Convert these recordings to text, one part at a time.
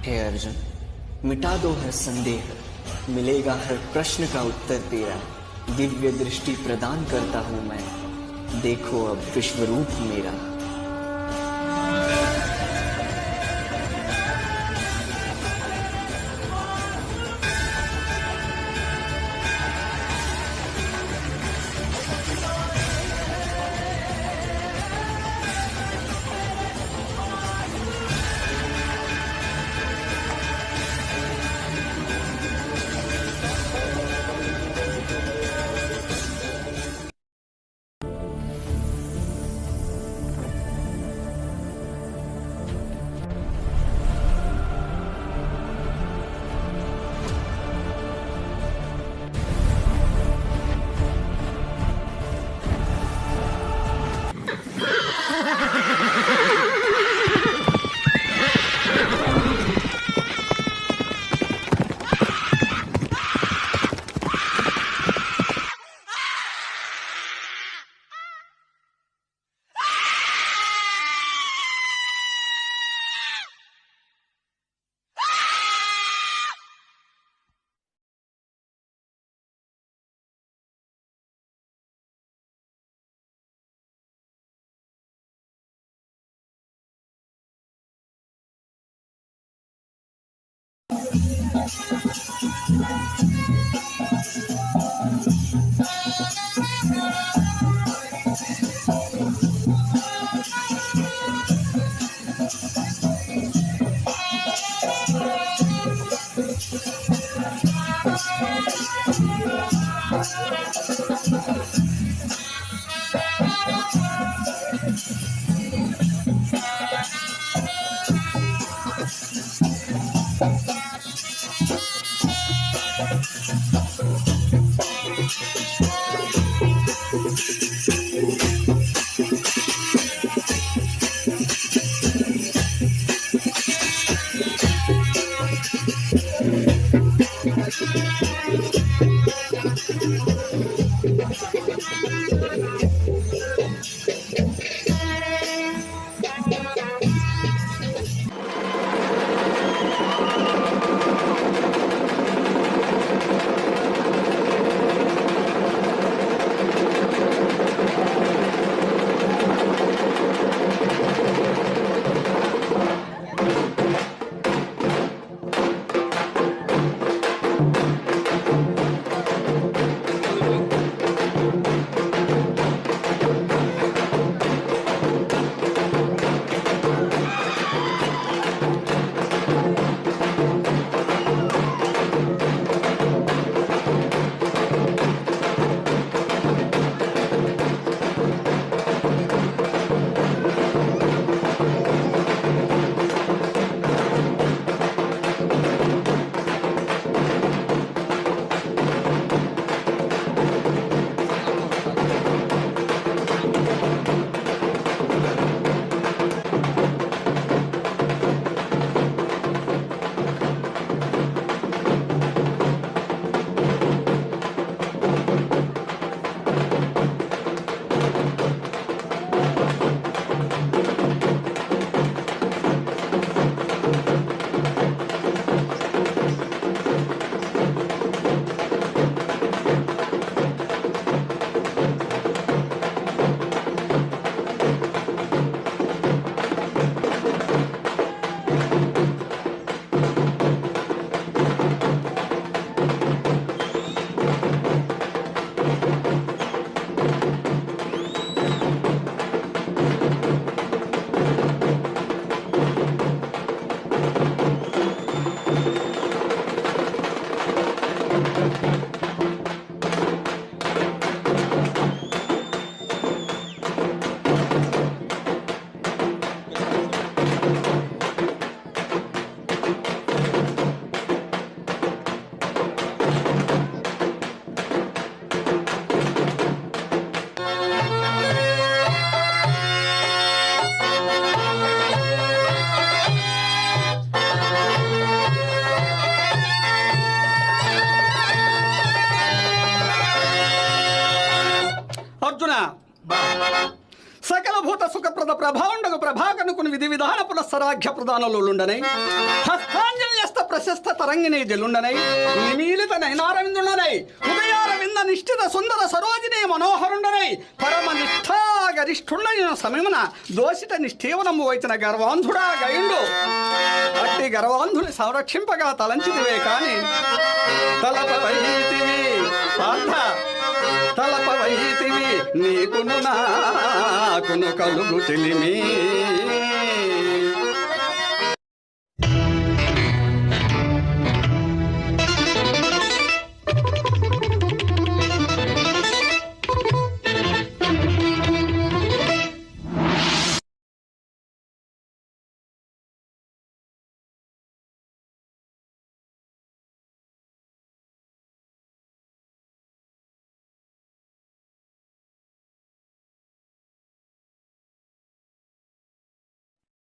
हे अर्जुन, मिटा दो हर संदेह, मिलेगा हर प्रश्न का उत्तर तेरा। दिव्य दृष्टि प्रदान करता हूं मैं, देखो अब विश्व रूप मेरा। అర్జున, సకల భూత సుఖప్రద ప్రభావండగు ప్రభాకనుకుని విధి విధాన పునఃసరాఘ్య ప్రధానలుండనై హస్తాంజల్యస్త ప్రశస్త తరంగిణి జలుండనై నిమీలిత నయనారవిందుండనై ఉదయారవింద నిష్ఠిత సుందర సరోజిని మనోహరుండనై పరమ నిష్ఠాగరిష్ఠుండైన సమయమున దోషిత నిష్ఠీవనము వచ్చిన గర్వాంధుడా గయుండు. అట్టి గర్వాంధుని సంరక్షింపగా తలంచితివే కాని తలపవైతివి పార్థ, తలపవైతివి నీకును నాకును కలుగు చెలిమి.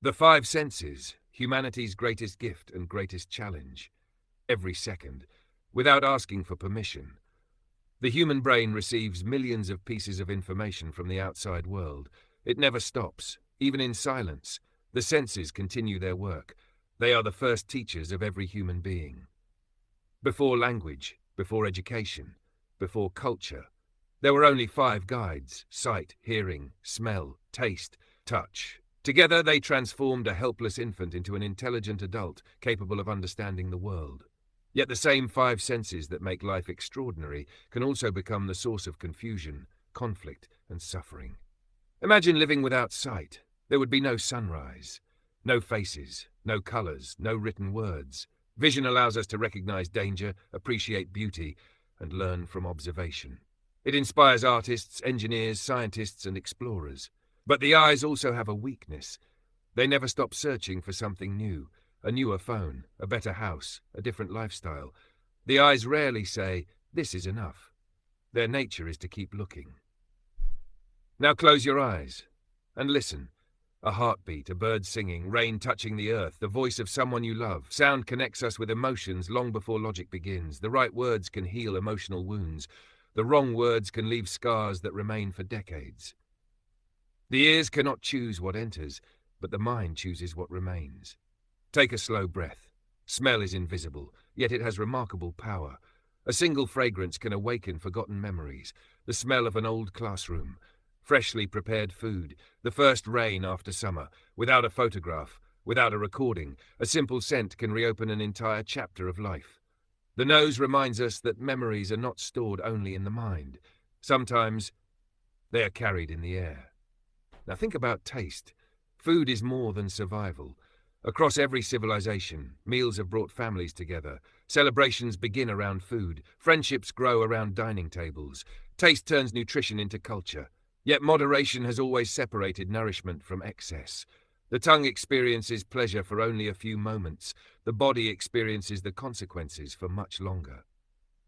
The five senses, humanity's greatest gift and greatest challenge. Every second, without asking for permission, the human brain receives millions of pieces of information from the outside world. It never stops, even in silence. The senses continue their work. They are the first teachers of every human being. Before language, before education, before culture, there were only five guides: sight, hearing, smell, taste, touch. Together they transformed a helpless infant into an intelligent adult capable of understanding the world. Yet the same five senses that make life extraordinary can also become the source of confusion, conflict, and suffering. Imagine living without sight. There would be no sunrise, no faces, no colors, no written words. Vision allows us to recognize danger, appreciate beauty, and learn from observation. It inspires artists, engineers, scientists, and explorers. But the eyes also have a weakness. They never stop searching for something new, a newer phone, a better house, a different lifestyle. The eyes rarely say, "This is enough." Their nature is to keep looking. Now close your eyes and listen. A heartbeat, a bird singing, rain touching the earth, the voice of someone you love. Sound connects us with emotions long before logic begins. The right words can heal emotional wounds. The wrong words can leave scars that remain for decades. The ears cannot choose what enters, but the mind chooses what remains. Take a slow breath. Smell is invisible, yet it has remarkable power. A single fragrance can awaken forgotten memories. The smell of an old classroom, freshly prepared food, the first rain after summer. Without a photograph, without a recording, a simple scent can reopen an entire chapter of life. The nose reminds us that memories are not stored only in the mind. Sometimes they are carried in the air. Now think about taste. Food is more than survival. Across every civilization, meals have brought families together. Celebrations begin around food. Friendships grow around dining tables. Taste turns nutrition into culture. Yet moderation has always separated nourishment from excess. The tongue experiences pleasure for only a few moments. The body experiences the consequences for much longer.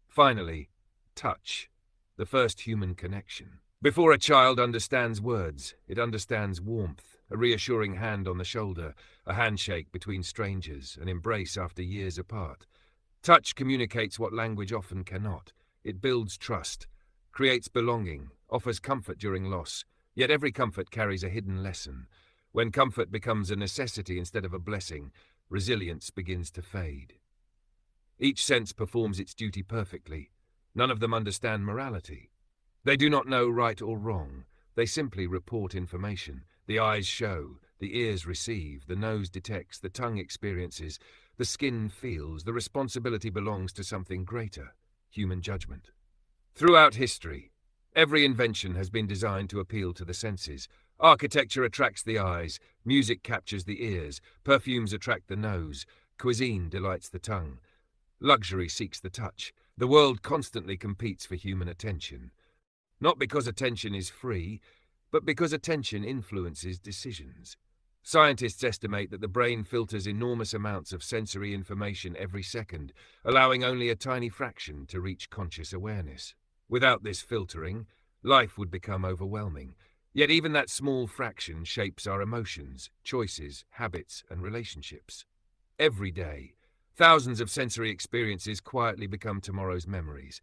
Finally, touch, the first human connection. Before a child understands words, it understands warmth, a reassuring hand on the shoulder, a handshake between strangers, an embrace after years apart. Touch communicates what language often cannot. It builds trust, creates belonging, offers comfort during loss. Yet every comfort carries a hidden lesson. When comfort becomes a necessity instead of a blessing, resilience begins to fade. Each sense performs its duty perfectly. None of them understand morality. They do not know right or wrong. They simply report information. The eyes show, the ears receive, the nose detects, the tongue experiences, the skin feels. The responsibility belongs to something greater, human judgment. Throughout history, every invention has been designed to appeal to the senses. Architecture attracts the eyes, music captures the ears, perfumes attract the nose, cuisine delights the tongue, luxury seeks the touch. The world constantly competes for human attention. Not because attention is free, but because attention influences decisions. Scientists estimate that the brain filters enormous amounts of sensory information every second, allowing only a tiny fraction to reach conscious awareness. Without this filtering, life would become overwhelming. Yet even that small fraction shapes our emotions, choices, habits, and relationships. Every day, thousands of sensory experiences quietly become tomorrow's memories.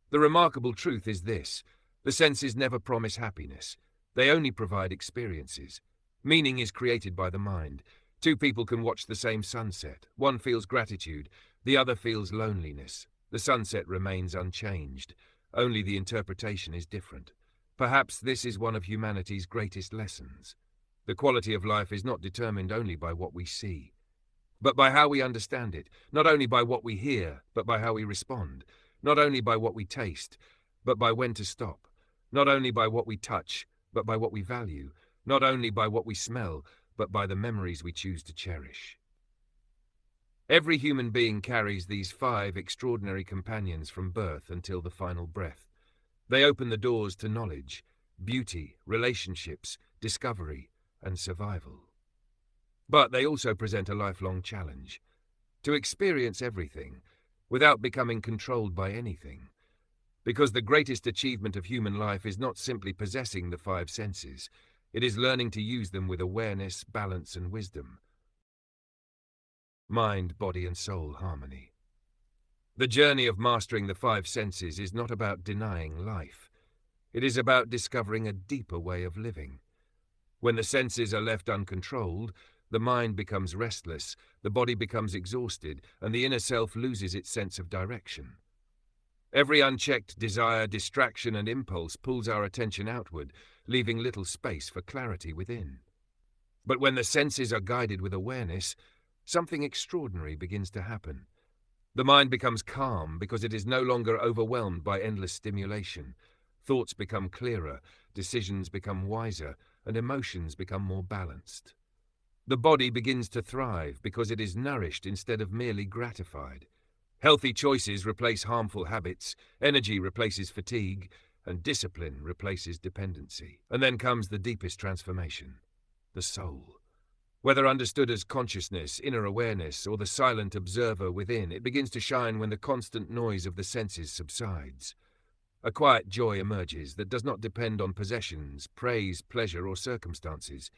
The remarkable truth is this: the senses never promise happiness. They only provide experiences. Meaning is created by the mind. Two people can watch the same sunset. One feels gratitude, the other feels loneliness. The sunset remains unchanged. Only the interpretation is different. Perhaps this is one of humanity's greatest lessons. The quality of life is not determined only by what we see, but by how we understand it. Not only by what we hear, but by how we respond. Not only by what we taste, but by when to stop. Not only by what we touch, but by what we value. Not only by what we smell, but by the memories we choose to cherish. Every human being carries these 5 extraordinary companions from birth until the final breath. They open the doors to knowledge, beauty, relationships, discovery, and survival. But they also present a lifelong challenge: to experience everything without becoming controlled by anything. Because the greatest achievement of human life is not simply possessing the 5 senses, it is learning to use them with awareness, balance, and wisdom. Mind, body, and soul harmony. The journey of mastering the 5 senses is not about denying life. It is about discovering a deeper way of living. When the senses are left uncontrolled, the mind becomes restless, the body becomes exhausted, and the inner self loses its sense of direction. Every unchecked desire, distraction, and impulse pulls our attention outward, leaving little space for clarity within. But when the senses are guided with awareness, something extraordinary begins to happen. The mind becomes calm because it is no longer overwhelmed by endless stimulation. Thoughts become clearer, decisions become wiser, and emotions become more balanced. The body begins to thrive because it is nourished instead of merely gratified. Healthy choices replace harmful habits, energy replaces fatigue, and discipline replaces dependency. And then comes the deepest transformation, the soul. Whether understood as consciousness, inner awareness, or the silent observer within, it begins to shine when the constant noise of the senses subsides. A quiet joy emerges that does not depend on possessions, praise, pleasure, or circumstances.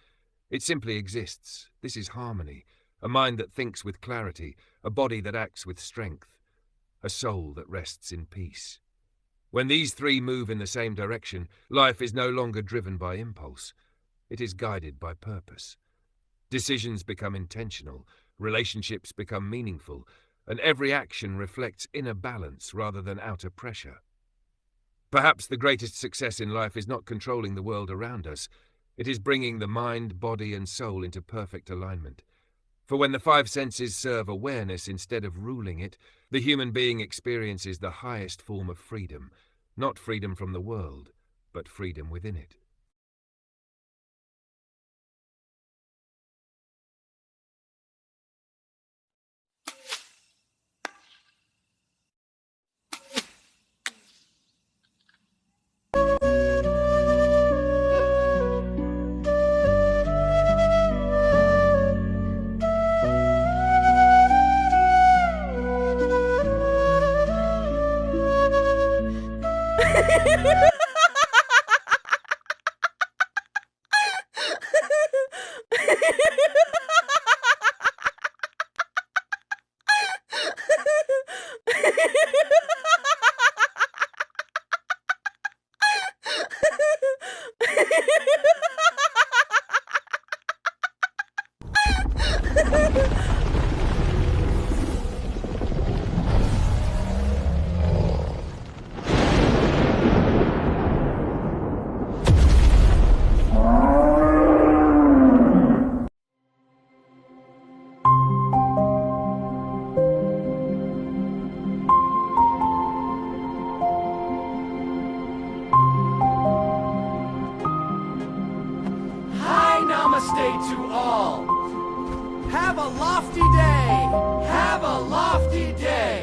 It simply exists. This is harmony, a mind that thinks with clarity, a body that acts with strength, a soul that rests in peace. When these three move in the same direction, life is no longer driven by impulse. It is guided by purpose. Decisions become intentional, relationships become meaningful, and every action reflects inner balance rather than outer pressure. Perhaps the greatest success in life is not controlling the world around us. It is bringing the mind, body, and soul into perfect alignment. For when the five senses serve awareness instead of ruling it, the human being experiences the highest form of freedom, not freedom from the world, but freedom within it. Namaste to all. Have a lofty day. Have a lofty day.